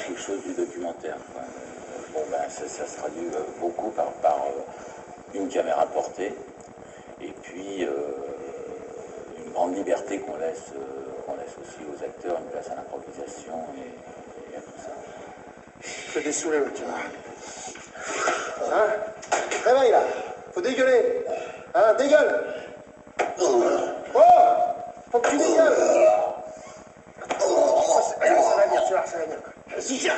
quelque chose du documentaire, quoi. Bon, ben, ça se traduit beaucoup par une caméra portée, et puis une grande liberté qu'on laisse aussi aux acteurs, une place à l'improvisation et à tout ça. Je vais dessouler, tu vois. Hein? Réveille, là. Faut dégueuler. Hein? Dégueule. Oh! Faut que tu dégueules. Ça va venir, tu vois, ça va venir. Vas-y,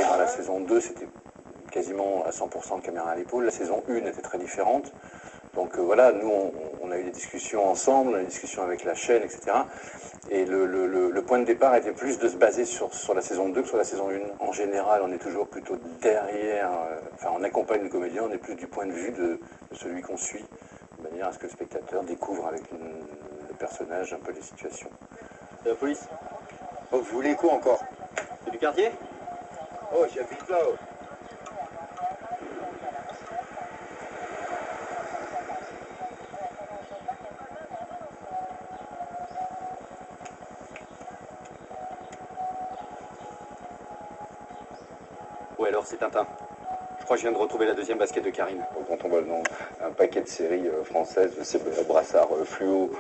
dans la saison 2, c'était quasiment à 100% de caméra à l'épaule. La saison 1 était très différente. Donc voilà, nous, on a eu des discussions ensemble, on a eu des discussions avec la chaîne, etc. Et le point de départ était plus de se baser sur la saison 2 que sur la saison 1. En général, on est toujours plutôt derrière, enfin on accompagne le comédien, on est plus du point de vue de celui qu'on suit, de manière à ce que le spectateur découvre avec le personnage un peu les situations. C'est la police. Oh, vous voulez quoi encore? C'est du quartier? Oh, j'habite là. Ouais, alors c'est Tintin. Je crois que je viens de retrouver la deuxième basket de Karim. Quand on voit dans un paquet de séries françaises, ces brassards fluo,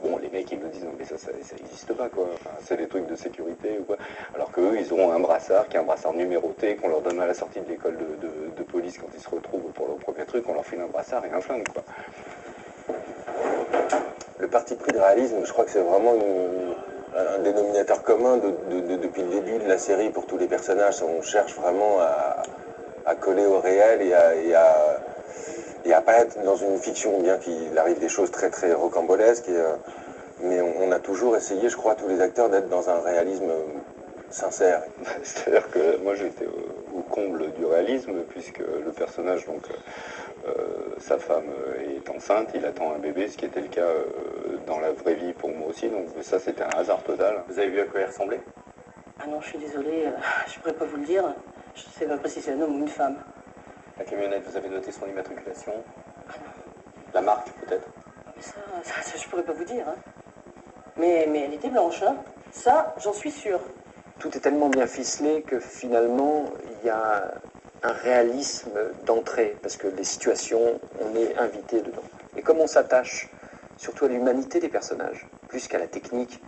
bon, les mecs ils nous disent non mais ça n'existe pas quoi. Enfin, c'est des trucs de sécurité ou quoi. Alors qu'eux ils auront un brassard qui est un brassard numéroté qu'on leur donne à la sortie de l'école de police quand ils se retrouvent pour leur premier truc, on leur file un brassard et un flingue quoi. Le parti pris de réalisme, je crois que c'est vraiment un dénominateur commun depuis le début de la série pour tous les personnages. On cherche vraiment à coller au réel et à pas être dans une fiction, bien qu'il arrive des choses très très rocambolesques. Mais on a toujours essayé, je crois, tous les acteurs d'être dans un réalisme sincère. C'est-à-dire que moi j'étais au comble du réalisme puisque le personnage, donc sa femme est enceinte, il attend un bébé, ce qui était le cas dans la vraie vie pour moi aussi. Donc ça c'était un hasard total. Vous avez vu à quoi il ressemblait? Ah non, je suis désolée, je pourrais pas vous le dire. Je sais pas si c'est un homme ou une femme. La camionnette, vous avez noté son immatriculation? La marque peut-être? Mais ça, je pourrais pas vous dire. Hein. Mais elle était blanche, hein. Ça, j'en suis sûre. Tout est tellement bien ficelé que finalement, il y a un réalisme d'entrée, parce que les situations, on est invité dedans. Et comme on s'attache surtout à l'humanité des personnages, plus qu'à la technique,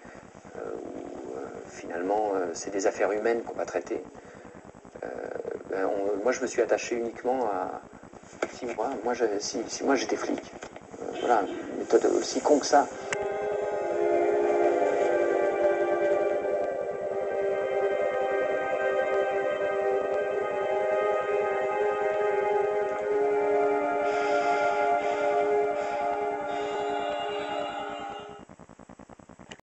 où finalement, c'est des affaires humaines qu'on va traiter, moi, je me suis attaché uniquement à 6 mois. Moi, 6 mois, j'étais flic. Voilà, une méthode aussi con que ça.